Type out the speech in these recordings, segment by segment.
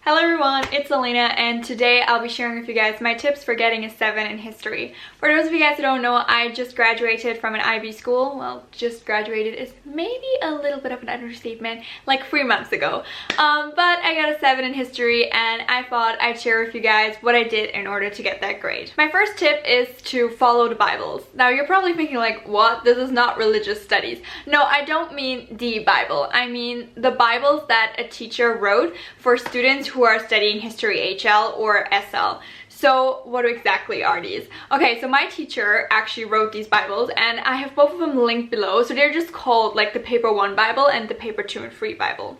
Hello everyone, it's Elena, and today I'll be sharing with you guys my tips for getting a 7 in history. For those of you guys who don't know, I just graduated from an IB school. Well, just graduated is maybe a little bit of an understatement, like 3 months ago. But I got a 7 in history and I thought I'd share with you guys what I did in order to get that grade. My first tip is to follow the Bibles. Now you're probably thinking like, what? This is not religious studies. No, I don't mean the Bible. I mean the Bibles that a teacher wrote for students who are studying history HL or SL. So what exactly are these? Okay, so my teacher actually wrote these Bibles and I have both of them linked below. So they're just called like the paper 1 Bible and the paper 2 and 3 Bible.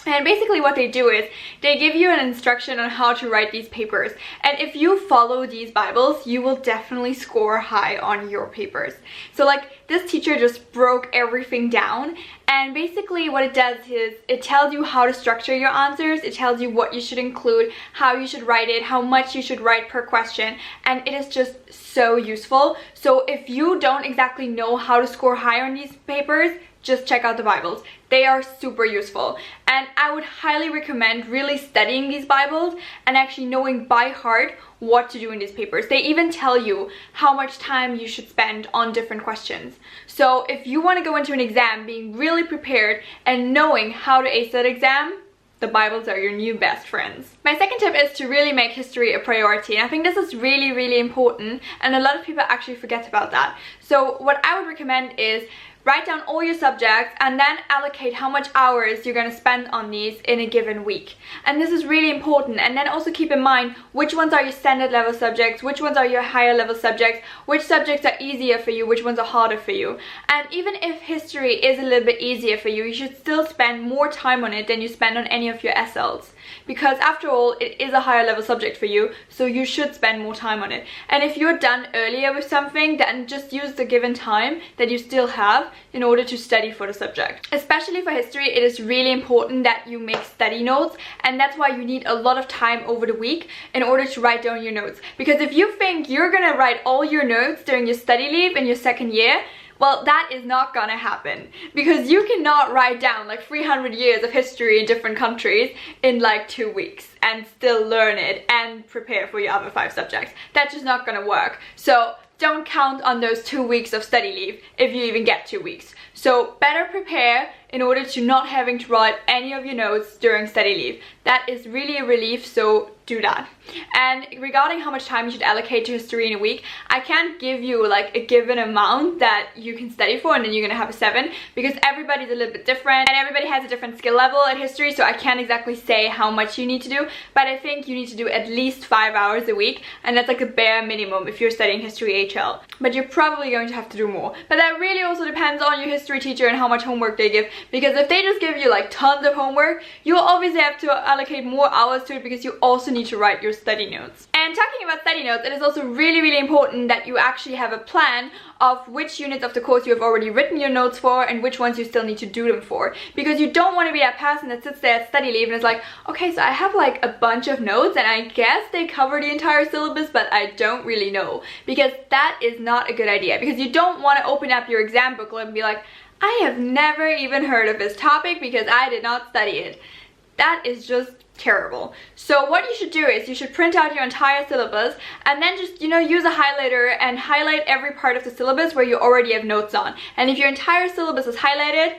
And basically what they do is they give you an instruction on how to write these papers. And if you follow these Bibles, you will definitely score high on your papers. So like this teacher just broke everything down. And basically what it does is it tells you how to structure your answers. It tells you what you should include, how you should write it, how much you should write per question. And it is just so useful. So if you don't exactly know how to score high on these papers, just check out the Bibles. They are super useful. And I would highly recommend really studying these Bibles and actually knowing by heart what to do in these papers. They even tell you how much time you should spend on different questions. So if you want to go into an exam being really prepared and knowing how to ace that exam, the Bibles are your new best friends. My second tip is to really make history a priority, and I think this is really important, and a lot of people actually forget about that. So what I would recommend is write down all your subjects and then allocate how much hours you're going to spend on these in a given week. And this is really important. And then also keep in mind which ones are your standard level subjects, which ones are your higher level subjects, which subjects are easier for you, which ones are harder for you. And even if history is a little bit easier for you, you should still spend more time on it than you spend on any of your SLs. Because after all, it is a higher level subject for you, so you should spend more time on it. And if you're done earlier with something, then just use the given time that you still have in order to study for the subject. Especially for history, it is really important that you make study notes, and that's why you need a lot of time over the week in order to write down your notes. Because if you think you're gonna write all your notes during your study leave in your second year, well, that is not gonna happen, because you cannot write down like 300 years of history in different countries in like 2 weeks and still learn it and prepare for your other 5 subjects. That's just not gonna work. So don't count on those 2 weeks of study leave if you even get 2 weeks. So better prepare in order to not having to write any of your notes during study leave. That is really a relief, so do that. And regarding how much time you should allocate to history in a week, I can't give you like a given amount that you can study for and then you're gonna have a 7, because everybody's a little bit different and everybody has a different skill level at history, so I can't exactly say how much you need to do, but I think you need to do at least 5 hours a week, and that's like a bare minimum if you're studying history HL. But you're probably going to have to do more. But that really also depends on your history teacher and how much homework they give, because if they just give you like tons of homework, you'll obviously have to allocate more hours to it, because you also need to write your study notes. And talking about study notes, it is also really important that you actually have a plan of which units of the course you have already written your notes for and which ones you still need to do them for. Because you don't want to be that person that sits there at study leave and is like, okay, so I have like a bunch of notes and I guess they cover the entire syllabus, but I don't really know. Because that is not a good idea, because you don't want to open up your exam booklet and be like, I have never even heard of this topic because I did not study it. That is just terrible. So what you should do is you should print out your entire syllabus and then just, you know, use a highlighter and highlight every part of the syllabus where you already have notes on. And if your entire syllabus is highlighted,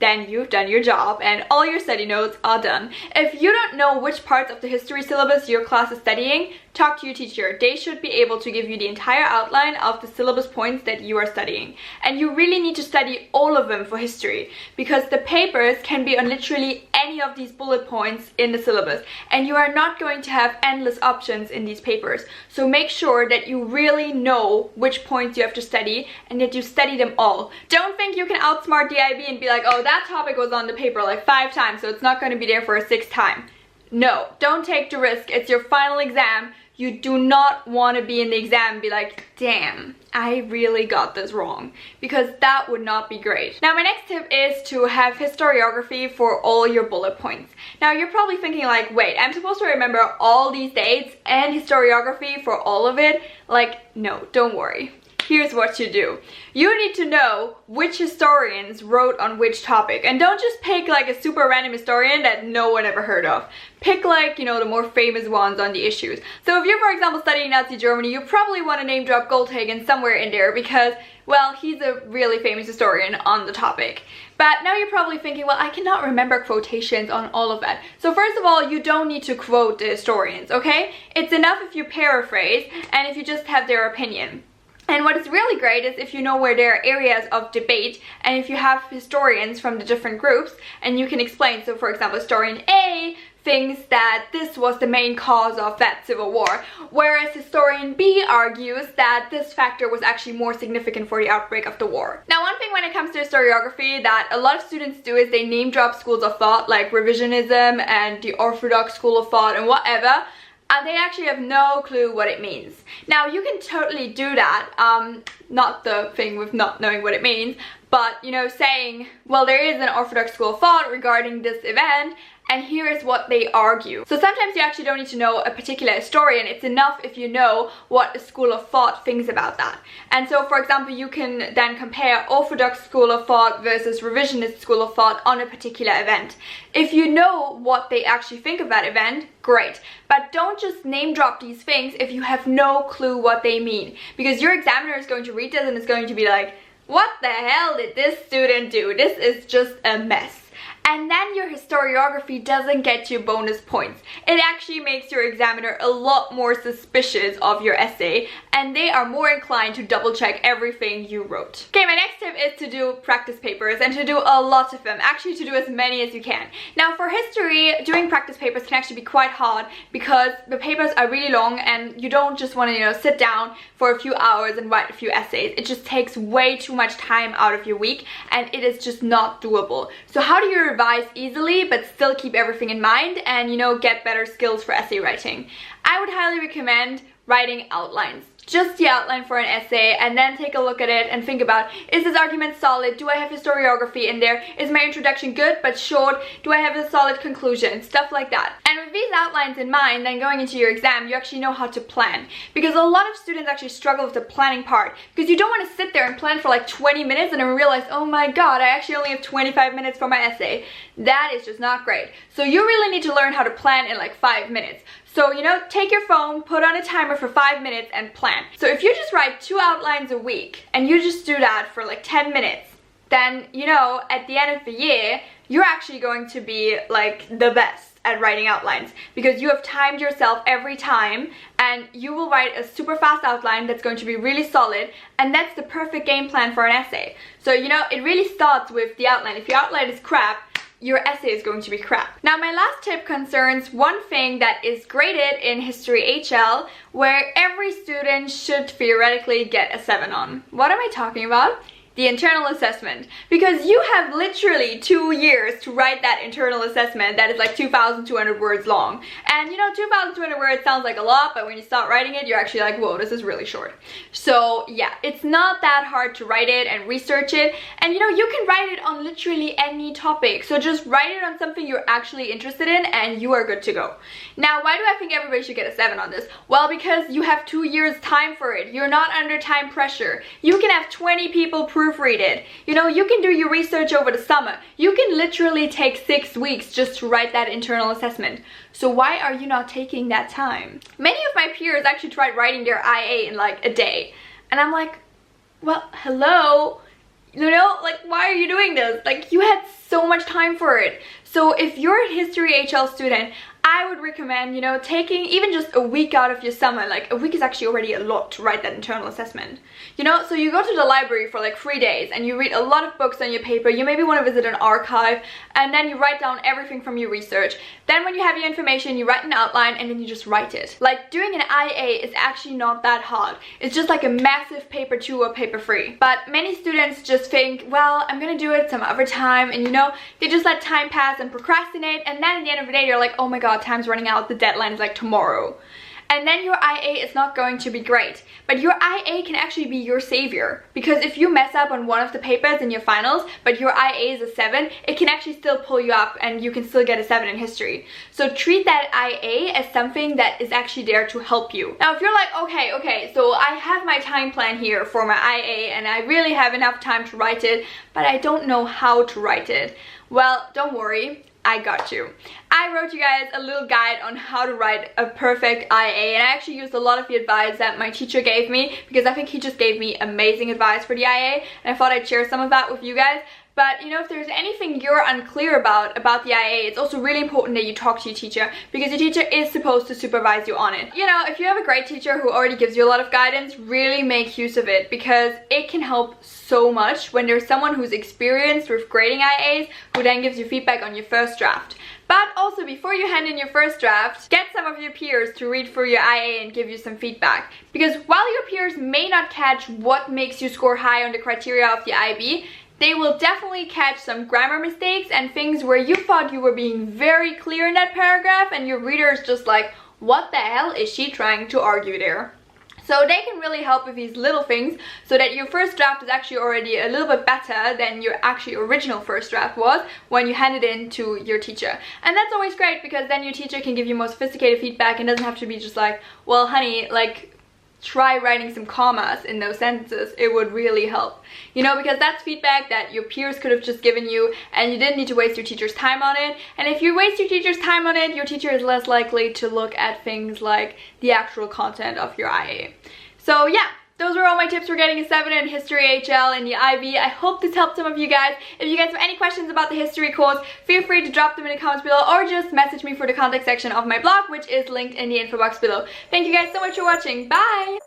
then you've done your job and all your study notes are done. If you don't know which parts of the history syllabus your class is studying, talk to your teacher. They should be able to give you the entire outline of the syllabus points that you are studying. And you really need to study all of them for history, because the papers can be on literally any of these bullet points in the syllabus, and you are not going to have endless options in these papers. So make sure that you really know which points you have to study and that you study them all. Don't think you can outsmart the IB and be like, oh, that topic was on the paper like 5 times, so it's not going to be there for a 6th time. No, don't take the risk. It's your final exam. You do not want to be in the exam and be like, damn, I really got this wrong, because that would not be great. Now my next tip is to have historiography for all your bullet points. Now you're probably thinking like, wait, I'm supposed to remember all these dates and historiography for all of it? Like, no, don't worry. here's what you do. You need to know which historians wrote on which topic, and don't just pick like a super random historian that no one ever heard of. Pick like, you know, the more famous ones on the issues. So if you're, for example, studying Nazi Germany, you probably want to name drop Goldhagen somewhere in there because, well, he's a really famous historian on the topic. But now you're probably thinking, well, I cannot remember quotations on all of that. So first of all, you don't need to quote the historians, okay? It's enough if you paraphrase and if you just have their opinion. And what is really great is if you know where there are areas of debate and if you have historians from the different groups and you can explain. So for example, historian A thinks that this was the main cause of that civil war, whereas historian B argues that this factor was actually more significant for the outbreak of the war. Now, one thing when it comes to historiography that a lot of students do is they name drop schools of thought like revisionism and the orthodox school of thought and whatever, and they actually have no clue what it means. Now, you can totally do that, not the thing with not knowing what it means, but, you know, saying, well, there is an orthodox school of thought regarding this event, and here is what they argue. So sometimes you actually don't need to know a particular historian. It's enough if you know what a school of thought thinks about that. And so, for example, you can then compare orthodox school of thought versus revisionist school of thought on a particular event. If you know what they actually think of that event, great. But don't just name drop these things if you have no clue what they mean. Because your examiner is going to read this and is going to be like, what the hell did this student do? This is just a mess. And then your historiography doesn't get you bonus points. It actually makes your examiner a lot more suspicious of your essay, and they are more inclined to double check everything you wrote. Okay, my next tip is to do practice papers and to do a lot of them. Actually, to do as many as you can. Now, for history, doing practice papers can actually be quite hard because the papers are really long and you don't just want to, you know, sit down for a few hours and write a few essays. It just takes way too much time out of your week and it is just not doable. So how do you revise easily but still keep everything in mind and, you know, get better skills for essay writing? I would highly recommend writing outlines. Just the outline for an essay, and then take a look at it and think about, is this argument solid? Do I have historiography in there? Is my introduction good but short? Do I have a solid conclusion? Stuff like that. And with these outlines in mind, then going into your exam, you actually know how to plan. Because a lot of students actually struggle with the planning part, because you don't want to sit there and plan for like 20 minutes and then realize, oh my god, I actually only have 25 minutes for my essay. That is just not great. So you really need to learn how to plan in like 5 minutes. So, you know, take your phone, put on a timer for 5 minutes and plan. So if you just write 2 outlines a week and you just do that for like 10 minutes, then, you know, at the end of the year, you're actually going to be like the best at writing outlines because you have timed yourself every time and you will write a super fast outline that's going to be really solid, and that's the perfect game plan for an essay. So, you know, it really starts with the outline. If your outline is crap, your essay is going to be crap. Now, my last tip concerns one thing that is graded in History HL, where every student should theoretically get a 7 on. What am I talking about? The internal assessment. Because you have literally 2 years to write that internal assessment that is like 2,200 words long. And you know, 2,200 words sounds like a lot, but when you start writing it, you're actually like, whoa, this is really short. So yeah, it's not that hard to write it and research it. And you know, you can write it on literally any topic. So just write it on something you're actually interested in and you are good to go. Now, why do I think everybody should get a 7 on this? Well, because you have 2 years time for it. You're not under time pressure. You can have 20 people proofread it. You know, you can do your research over the summer. You can literally take 6 weeks just to write that internal assessment. So why are you not taking that time? Many of my peers actually tried writing their IA in like a day. And I'm like, well, hello? You know, like, why are you doing this? Like, you had so much time for it. So if you're a History HL student, I would recommend, you know, taking even just a week out of your summer. Like, a week is actually already a lot to write that internal assessment. You know, so you go to the library for like 3 days and you read a lot of books on your paper. You maybe want to visit an archive and then you write down everything from your research. Then when you have your information, you write an outline and then you just write it. Like, doing an IA is actually not that hard. It's just like a massive paper 2 or paper 3. But many students just think, well, I'm gonna do it some other time, and you know, they just let time pass and procrastinate, and then at the end of the day, you're like, oh my god, time's running out, the deadline is like tomorrow. and then your IA is not going to be great. But your IA can actually be your savior, because if you mess up on one of the papers in your finals, but your IA is a 7, it can actually still pull you up and you can still get a 7 in history. So treat that IA as something that is actually there to help you. Now, if you're like, okay, so I have my time plan here for my IA and I really have enough time to write it, but I don't know how to write it. Well, don't worry, I got you. I wrote you guys a little guide on how to write a perfect IA, and I actually used a lot of the advice that my teacher gave me, because I think he just gave me amazing advice for the IA, and I thought I'd share some of that with you guys. But you know, if there's anything you're unclear about the IA, it's also really important that you talk to your teacher, because your teacher is supposed to supervise you on it. You know, if you have a great teacher who already gives you a lot of guidance, really make use of it, because it can help so much when there's someone who's experienced with grading IAs who then gives you feedback on your first draft. But also, before you hand in your first draft, get some of your peers to read through your IA and give you some feedback. Because while your peers may not catch what makes you score high on the criteria of the IB, they will definitely catch some grammar mistakes and things where you thought you were being very clear in that paragraph and your reader is just like, what the hell is she trying to argue there? So they can really help with these little things, so that your first draft is actually already a little bit better than your actually original first draft was when you hand it in to your teacher. And that's always great, because then your teacher can give you more sophisticated feedback and doesn't have to be just like, well honey, like, try writing some commas in those sentences. It would really help, you know, because that's feedback that your peers could have just given you and you didn't need to waste your teacher's time on it. And if you waste your teacher's time on it, your teacher is less likely to look at things like the actual content of your IA. So yeah, those were all my tips for getting a 7 in History HL in the IB. I hope this helped some of you guys. If you guys have any questions about the history course, feel free to drop them in the comments below, or just message me for the contact section of my blog, which is linked in the info box below. Thank you guys so much for watching. Bye!